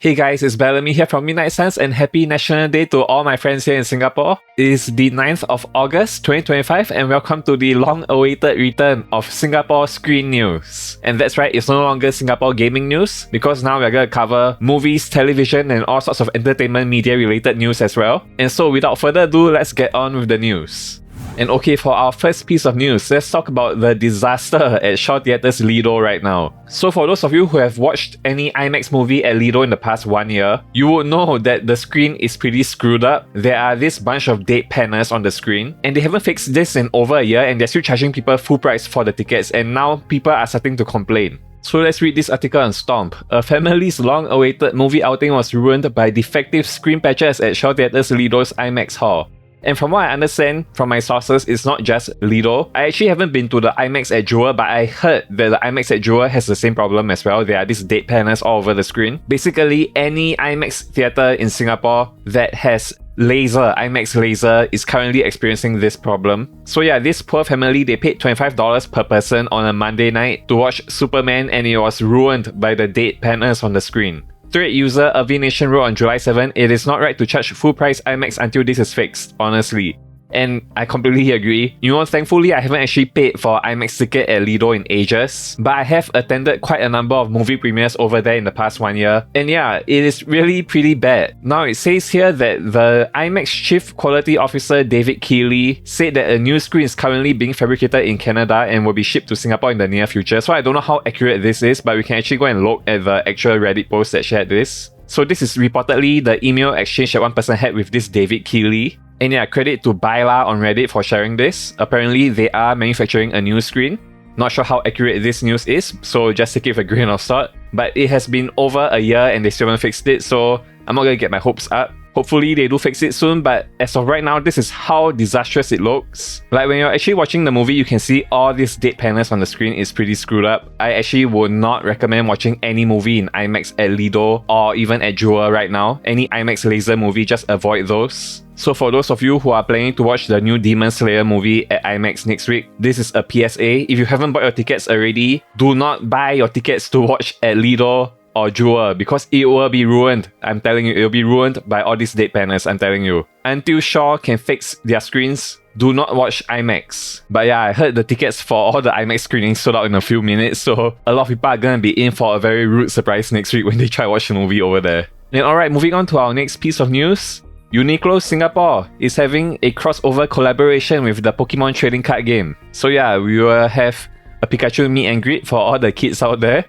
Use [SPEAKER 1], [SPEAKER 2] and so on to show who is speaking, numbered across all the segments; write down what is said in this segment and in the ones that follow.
[SPEAKER 1] Hey guys, it's Bellamy here from Midnight Suns and happy National Day to all my friends here in Singapore. It is the 9th of August 2025 and welcome to the long-awaited return of Singapore Screen News. And that's right, it's no longer Singapore gaming news because now we're going to cover movies, television and all sorts of entertainment media related news as well. And so without further ado, let's get on with the news. And okay, for our first piece of news, let's talk about the disaster at Shaw Theatres Lido right now. So for those of you who have watched any IMAX movie at Lido in the past 1 year, you would know that the screen is pretty screwed up. There are this bunch of dead panels on the screen, and they haven't fixed this in over a year and they're still charging people full price for the tickets, and now people are starting to complain. So let's read this article on Stomp. A family's long-awaited movie outing was ruined by defective screen patches at Shaw Theatres Lido's IMAX hall. And from what I understand from my sources, it's not just Lido. I actually haven't been to the IMAX at Jewel, but I heard that the IMAX at Jewel has the same problem as well. There are these dead panels all over the screen. Basically, any IMAX theatre in Singapore that has IMAX laser is currently experiencing this problem. So yeah, this poor family, they paid $25 per person on a Monday night to watch Superman and it was ruined by the dead panels on the screen. Thread user Avination wrote on July 7, "It is not right to charge full price IMAX until this is fixed, honestly." And I completely agree. You know, thankfully I haven't actually paid for IMAX ticket at Lido in ages, but I have attended quite a number of movie premieres over there in the past 1 year. And yeah, it is really pretty bad. Now it says here that the IMAX Chief Quality Officer David Keeley said that a new screen is currently being fabricated in Canada and will be shipped to Singapore in the near future. So I don't know how accurate this is, but we can actually go and look at the actual Reddit post that shared this. So this is reportedly the email exchange that one person had with this David Keeley. And yeah, credit to Baila on Reddit for sharing this. Apparently, they are manufacturing a new screen. Not sure how accurate this news is, so just take it with a grain of salt. But it has been over a year and they still haven't fixed it, so I'm not gonna get my hopes up. Hopefully they do fix it soon, but as of right now, this is how disastrous it looks. Like when you're actually watching the movie, you can see all these dead panels on the screen is pretty screwed up. I actually would not recommend watching any movie in IMAX at Lido or even at Jewel right now. Any IMAX laser movie, just avoid those. So for those of you who are planning to watch the new Demon Slayer movie at IMAX next week, this is a PSA. If you haven't bought your tickets already, do not buy your tickets to watch at Lido or Jewel because it will be ruined. I'm telling you, it will be ruined by all these dead panels, I'm telling you. Until Shaw can fix their screens, do not watch IMAX. But yeah, I heard the tickets for all the IMAX screenings sold out in a few minutes, so a lot of people are gonna be in for a very rude surprise next week when they try to watch the movie over there. And alright, moving on to our next piece of news. Uniqlo Singapore is having a crossover collaboration with the Pokemon trading card game. So yeah, we will have a Pikachu meet and greet for all the kids out there.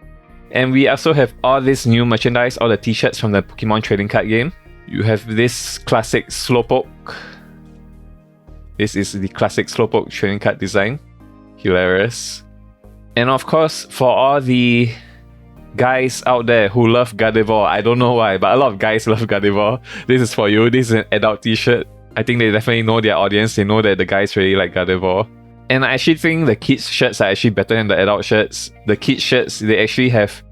[SPEAKER 1] And we also have all this new merchandise, all the t-shirts from the Pokemon trading card game. You have this classic Slowpoke. This is the classic Slowpoke trading card design. Hilarious. And of course, for all the guys out there who love Gardevoir, I don't know why, but a lot of guys love Gardevoir. This is for you. This is an adult t-shirt. I think they definitely know their audience. They know that the guys really like Gardevoir. And I actually think the kids shirts are actually better than the adult shirts. The kids shirts, they actually have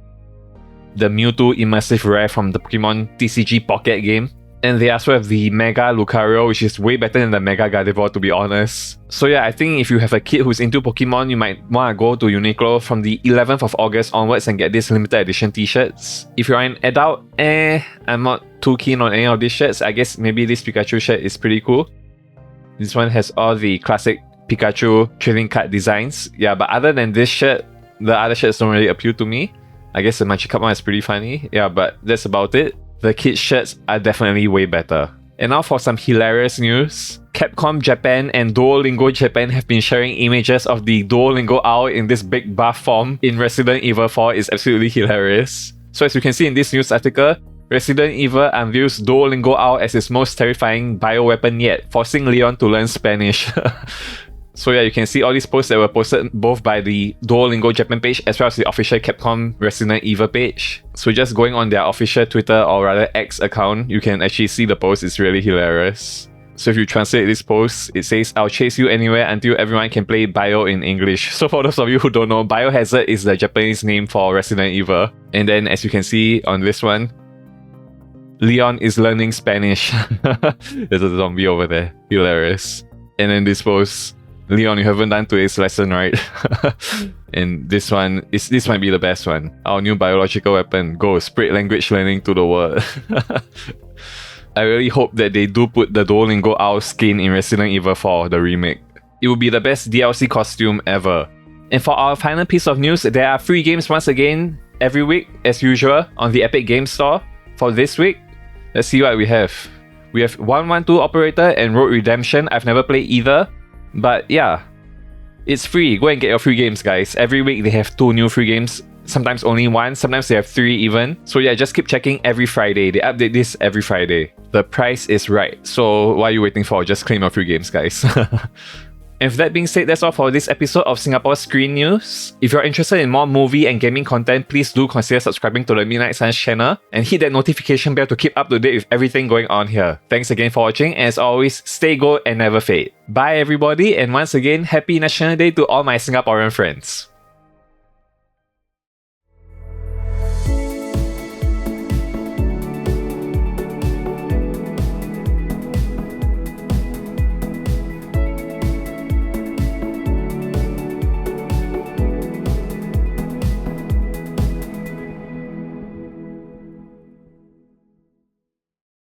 [SPEAKER 1] the Mewtwo immersive rare from the Pokemon TCG Pocket game. And they also have the Mega Lucario, which is way better than the Mega Gardevoir, to be honest. So yeah, I think if you have a kid who's into Pokemon, you might want to go to Uniqlo from the 11th of August onwards and get these limited edition t-shirts. If you're an adult, I'm not too keen on any of these shirts. I guess maybe this Pikachu shirt is pretty cool. This one has all the classic Pikachu trading card designs. Yeah, but other than this shirt, the other shirts don't really appeal to me. I guess the Magikarp one is pretty funny. Yeah, but that's about it. The kids' shirts are definitely way better. And now for some hilarious news. Capcom Japan and Duolingo Japan have been sharing images of the Duolingo owl in this big buff form in Resident Evil 4. Is absolutely hilarious. So as you can see in this news article, Resident Evil unveils Duolingo owl as its most terrifying bioweapon yet, forcing Leon to learn Spanish. So yeah, you can see all these posts that were posted both by the Duolingo Japan page as well as the official Capcom Resident Evil page. So just going on their official Twitter or rather X account, you can actually see the post. It's really hilarious. So if you translate this post, it says, "I'll chase you anywhere until everyone can play Bio in English." So for those of you who don't know, Biohazard is the Japanese name for Resident Evil. And then as you can see on this one, Leon is learning Spanish. There's a zombie over there. Hilarious. And then this post, Leon, you haven't done today's lesson, right? And this might be the best one. Our new biological weapon. Go spread language learning to the world. I really hope that they do put the Duolingo Owl skin in Resident Evil 4, the remake. It would be the best DLC costume ever. And for our final piece of news, there are free games once again every week, as usual, on the Epic Games Store. For this week, let's see what we have. We have 112 Operator and Road Redemption. I've never played either, but yeah, it's free. Go and get your free games, guys. Every week they have 2 new free games. Sometimes only 1, sometimes they have 3 even. So yeah, just keep checking every Friday. They update this every Friday. The price is right. So what are you waiting for? Just claim your free games, guys. And with that being said, that's all for this episode of Singapore Screen News. If you're interested in more movie and gaming content, please do consider subscribing to the Midnight Suns channel and hit that notification bell to keep up to date with everything going on here. Thanks again for watching, and as always, stay gold and never fade. Bye everybody, and once again, happy National Day to all my Singaporean friends.